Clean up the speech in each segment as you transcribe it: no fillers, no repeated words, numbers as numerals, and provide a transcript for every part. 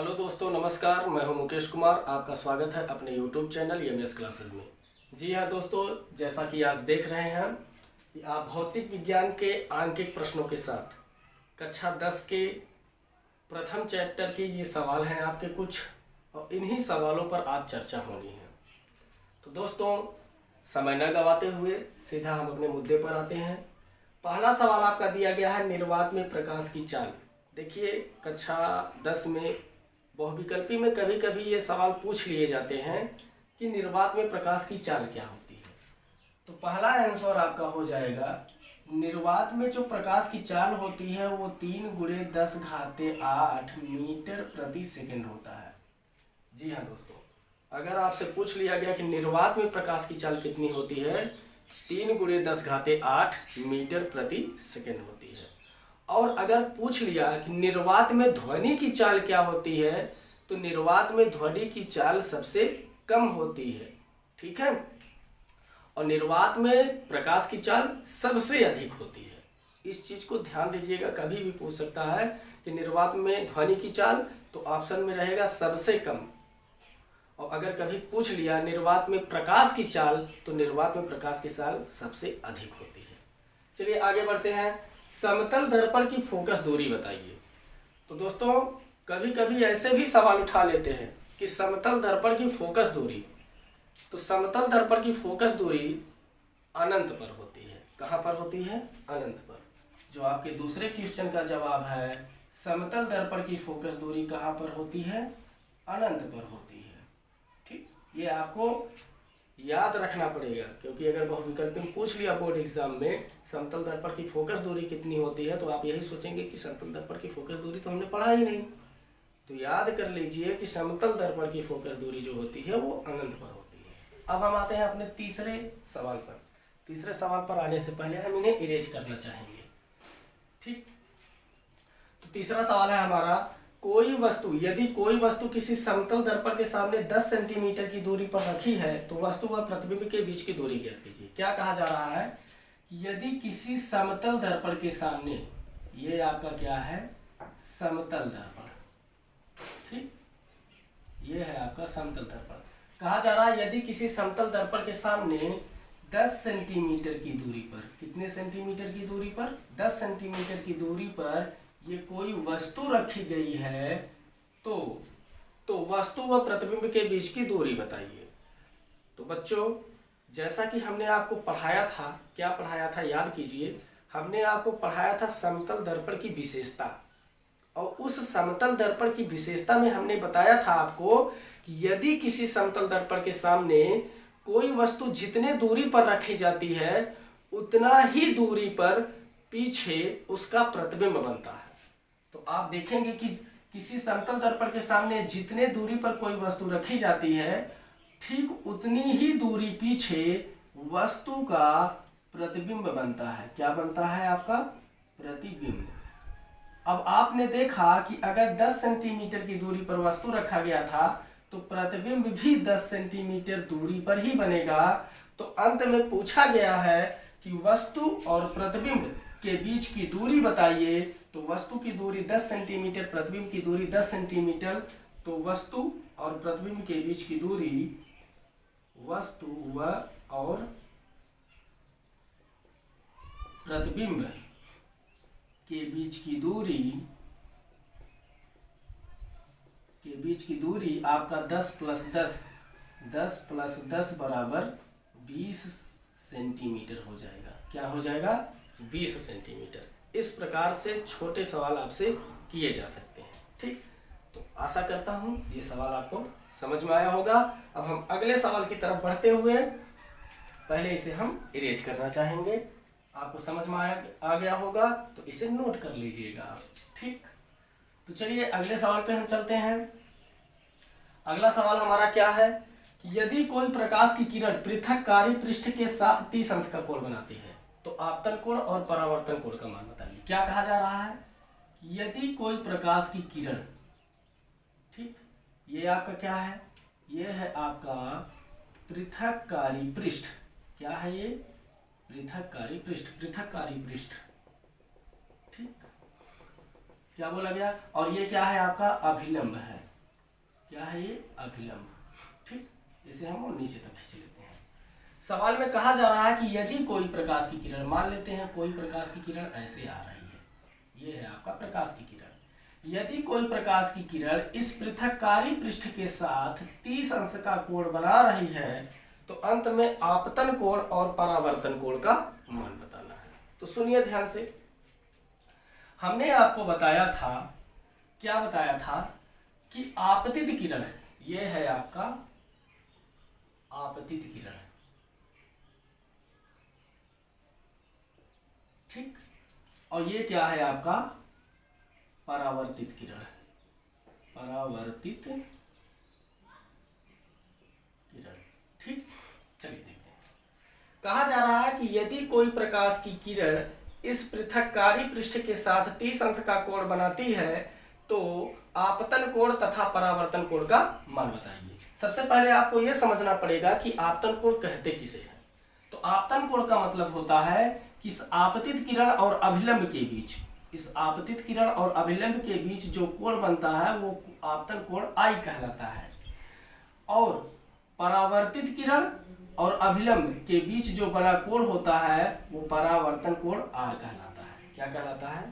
Hello दोस्तों, नमस्कार। मैं हूं मुकेश कुमार। आपका स्वागत है अपने यूट्यूब चैनल एमएस क्लासेस में। जी हाँ दोस्तों, जैसा कि आज देख रहे हैं कि आप भौतिक विज्ञान के आंकिक प्रश्नों के साथ कक्षा 10 के प्रथम चैप्टर के ये सवाल हैं आपके कुछ, और इन्हीं सवालों पर आज चर्चा होनी है। तो दोस्तों, समय न गवाते हुए सीधा हम अपने मुद्दे पर आते हैं। पहला सवाल आपका दिया गया है, निर्वात में प्रकाश की चाल। देखिए, कक्षा 10 में बहुविकल्पी में कभी कभी ये सवाल पूछ लिए जाते हैं कि निर्वात में प्रकाश की चाल क्या होती है। तो पहला आंसर आपका हो जाएगा, निर्वात में जो प्रकाश की चाल होती है वो 3 × 10⁸ मीटर प्रति सेकंड होता है। जी हाँ दोस्तों, अगर आपसे पूछ लिया गया कि निर्वात में प्रकाश की चाल कितनी होती है, 3 × 10⁸ मीटर प्रति सेकंड होती है। और अगर पूछ लिया कि निर्वात में ध्वनि की चाल क्या होती है, तो निर्वात में ध्वनि की चाल सबसे कम होती है। ठीक है। और निर्वात में प्रकाश की चाल सबसे अधिक होती है। इस चीज को ध्यान दीजिएगा, कभी भी पूछ सकता है कि निर्वात में ध्वनि की चाल, तो ऑप्शन में रहेगा सबसे कम। और अगर कभी पूछ लिया निर्वात में प्रकाश की चाल, तो निर्वात में प्रकाश की चाल सबसे अधिक होती है। चलिए आगे बढ़ते हैं। समतल दर्पण की फोकस दूरी बताइए। तो दोस्तों, कभी कभी ऐसे भी सवाल उठा लेते हैं कि समतल दर्पण की फोकस दूरी, तो समतल दर्पण की फोकस दूरी अनंत पर होती है। कहाँ पर होती है? अनंत पर। जो आपके दूसरे क्वेश्चन का जवाब है, समतल दर्पण की फोकस दूरी कहाँ पर होती है? अनंत पर होती है। ठीक, ये आपको याद रखना पड़ेगा, क्योंकि अगर बहुविकल्प में पूछ लिया बोर्ड एग्जाम में समतल दर्पण की फोकस दूरी कितनी होती है, तो आप यही सोचेंगे कि समतल दर्पण की फोकस दूरी तो हमने पढ़ा ही नहीं। तो याद कर लीजिए कि समतल दर्पण की फोकस दूरी जो होती है वो अनंत पर होती है। अब हम आते हैं अपने तीसरे सवाल पर। तीसरे सवाल पर आने से पहले हम इन्हें इरेज करना चाहेंगे। ठीक, तो तीसरा सवाल है हमारा, यदि कोई वस्तु किसी समतल दर्पण के सामने 10 सेंटीमीटर की दूरी पर रखी है, तो वस्तु व प्रतिबिंब के बीच की दूरी ज्ञात कीजिए। क्या कहा जा रहा है? यदि किसी समतल दर्पण के सामने, ये आपका क्या है? समतल दर्पण। ठीक, ये है आपका समतल दर्पण। कहा जा रहा है यदि किसी समतल दर्पण के सामने 10 सेंटीमीटर की दूरी पर, कितने सेंटीमीटर की दूरी पर? 10 सेंटीमीटर की दूरी पर ये कोई वस्तु रखी गई है, तो वस्तु व प्रतिबिंब के बीच की दूरी बताइए। तो बच्चों, जैसा कि हमने आपको पढ़ाया था, क्या पढ़ाया था याद कीजिए। हमने आपको पढ़ाया था समतल दर्पण की विशेषता, और उस समतल दर्पण की विशेषता में हमने बताया था आपको कि यदि किसी समतल दर्पण के सामने कोई वस्तु जितने दूरी पर रखी जाती है, उतना ही दूरी पर पीछे उसका प्रतिबिंब बनता है। तो आप देखेंगे कि किसी समतल दर्पण के सामने जितने दूरी पर कोई वस्तु रखी जाती है, ठीक उतनी ही दूरी पीछे वस्तु का प्रतिबिंब बनता है। क्या बनता है? आपका प्रतिबिंब। अब आपने देखा कि अगर 10 सेंटीमीटर की दूरी पर वस्तु रखा गया था, तो प्रतिबिंब भी 10 सेंटीमीटर दूरी पर ही बनेगा। तो अंत में पूछा गया है कि वस्तु और प्रतिबिंब के बीच की दूरी बताइए। तो वस्तु की दूरी 10 सेंटीमीटर, प्रतिबिंब की दूरी 10 सेंटीमीटर। तो वस्तु और प्रतिबिंब के बीच की दूरी, वस्तु व और प्रतिबिंब के बीच की दूरी आपका 10 + 10 बराबर 20 सेंटीमीटर हो जाएगा। क्या हो जाएगा? 20 सेंटीमीटर। इस प्रकार से छोटे सवाल आपसे किए जा सकते हैं। ठीक, तो आशा करता हूं ये सवाल आपको समझ में आया होगा। अब हम अगले सवाल की तरफ बढ़ते हुए पहले इसे हम इरेज करना चाहेंगे। आपको समझ में आ गया होगा, तो इसे नोट कर लीजिएगा आप। ठीक, तो चलिए अगले सवाल पे हम चलते हैं। अगला सवाल हमारा क्या है कि यदि कोई प्रकाश की किरण पृथककारी पृष्ठ के साथ 30 अंश का कोण बनाती है, तो आपतन कोण और परावर्तन कोण का मान बताइए। क्या कहा जा रहा है? यदि कोई प्रकाश की किरण, ठीक, ये आपका क्या है? ये है आपका पृथककारी पृष्ठ। क्या है ये? पृथककारी पृष्ठ। ठीक, क्या बोला गया? और ये क्या है? आपका अभिलंब है। क्या है ये? अभिलंब। ठीक, इसे हम नीचे तक खींच लेते हैं। सवाल में कहा जा रहा है कि यदि कोई प्रकाश की किरण, मान लेते हैं कोई प्रकाश की किरण ऐसे आ रही है, ये है आपका प्रकाश की किरण। यदि कोई प्रकाश की किरण इस पृथक्कारी पृष्ठ के साथ 30 अंश का कोण बना रही है तो अंत में आपतन कोण और परावर्तन कोण का मान बताना है। तो सुनिए ध्यान से, हमने आपको बताया था, क्या बताया था कि आपतित किरण, ये है आपका आपतित किरण, ठीक, और ये क्या है आपका? परावर्तित किरण, परावर्तित किरण। ठीक, चलिए देखते हैं। कहा जा रहा है कि यदि कोई प्रकाश की किरण इस पृथक्कारी पृष्ठ के साथ 30 अंश का कोण बनाती है तो आपतन कोण तथा परावर्तन कोण का मान बताइए। सबसे पहले आपको यह समझना पड़ेगा कि आपतन कोण कहते किसे हैं। तो आपतन कोण का मतलब होता है कि इस आपतित किरण और अभिलंब के बीच, इस आपतित किरण और अभिलंब के बीच जो कोण बनता है वो आपतन कोण I कहलाता है, और परावर्तित किरण और अभिलंब के बीच जो बना कोण होता है वो परावर्तन कोण R कहलाता है। क्या कहलाता है?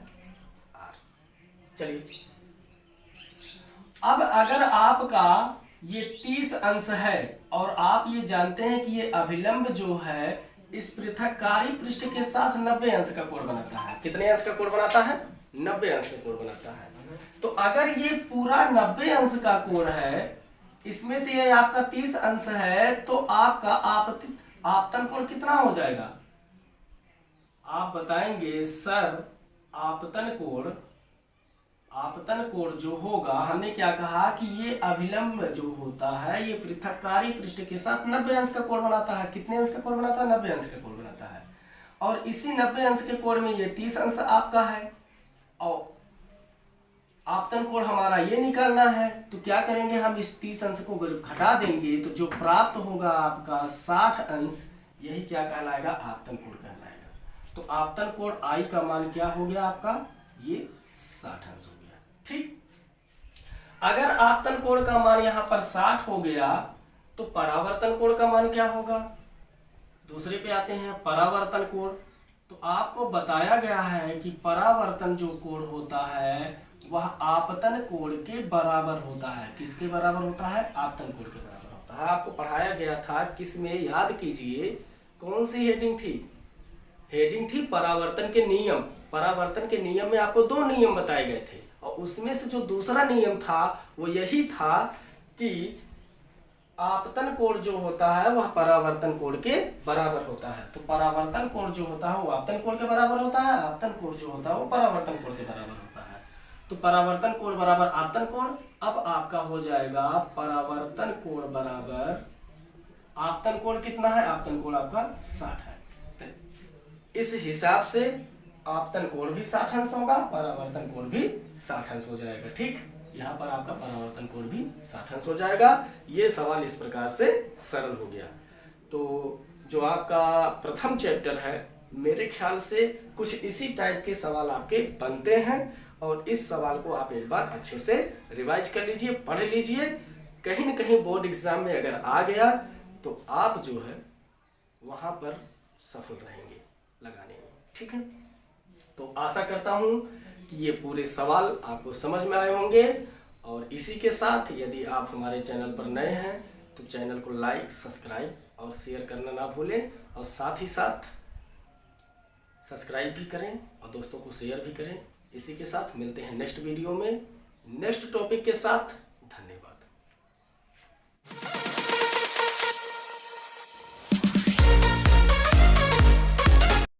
R। चलिए, अब अगर आपका ये 30 अंश है और आप ये जानते हैं कि ये अभिलंब जो है इस पृथक्कारी पृष्ठ के साथ 90 अंश का कोण बनाता है। कितने अंश का कोण बनाता है? 90 अंश का कोण बनाता है। तो अगर ये पूरा 90 अंश का कोण है, इसमें से ये आपका 30 अंश है, तो आपका आपतन कोण कितना हो जाएगा? आप बताएंगे सर आपतन कोण जो होगा, हमने क्या कहा कि ये अभिलंब जो होता है ये पृथक्कारी पृष्ठ के साथ 90 अंश का कोण बनाता है। कितने अंश का कोण बनाता है? 90 अंश का कोण बनाता है। और इसी 90 अंश के कोण में ये 30 अंश आपका है और आपतन कोण हमारा ये निकालना है। तो क्या करेंगे, हम इस 30 अंश को घटा देंगे तो जो प्राप्त होगा आपका 60 अंश, यही क्या कहलाएगा? आपतन कोण कहलाएगा। तो आपतन कोण I का मान क्या हो गया आपका? ये 60 अंश हो गया। ठीक, अगर आपतन कोण का मान यहां पर 60 हो गया तो परावर्तन कोण का मान क्या होगा? दूसरे पे आते हैं, परावर्तन कोण। तो आपको बताया गया है कि परावर्तन जो कोण होता है वह आपतन कोण के बराबर होता है। किसके बराबर होता है? आपतन कोण के बराबर होता है। आपको पढ़ाया गया था किसमें, याद कीजिए, कौन सी हेडिंग थी? हेडिंग थी परावर्तन के नियम। परावर्तन के नियम में आपको 2 नियम बताए गए थे और उसमें से जो दूसरा नियम था वो यही था कि आपतन कोण जो होता है वह परावर्तन कोण के बराबर होता है। तो परावर्तन कोण जो होता है वो आपतन कोण के बराबर होता है, आपतन कोण जो होता है वो परावर्तन कोण के बराबर होता है। तो परावर्तन कोण बराबर आपतन कोण। अब आपका हो जाएगा परावर्तन कोण बराबर आपतन कोण कितना है? आपतन कोण आपका 60 है। तो इस हिसाब से आपतन कोण भी 60 अंश होगा, परावर्तन कोण भी 60 अंश हो जाएगा। ठीक, यहाँ पर आपका परावर्तन कोण भी 60 अंश हो जाएगा। ये सवाल इस प्रकार से सरल हो गया। तो जो आपका प्रथम चैप्टर है, मेरे ख्याल से कुछ इसी टाइप के सवाल आपके बनते हैं और इस सवाल को आप एक बार अच्छे से रिवाइज कर लीजिए, पढ़ लीजिए। कहीं न कहीं बोर्ड एग्जाम में अगर आ गया तो आप जो है वहां पर सफल रहेंगे लगाने में। ठीक है, तो आशा करता हूं कि ये पूरे सवाल आपको समझ में आए होंगे। और इसी के साथ यदि आप हमारे चैनल पर नए हैं तो चैनल को लाइक, सब्सक्राइब और शेयर करना ना भूलें, और साथ ही साथ सब्सक्राइब भी करें और दोस्तों को शेयर भी करें। इसी के साथ मिलते हैं नेक्स्ट वीडियो में नेक्स्ट टॉपिक के साथ।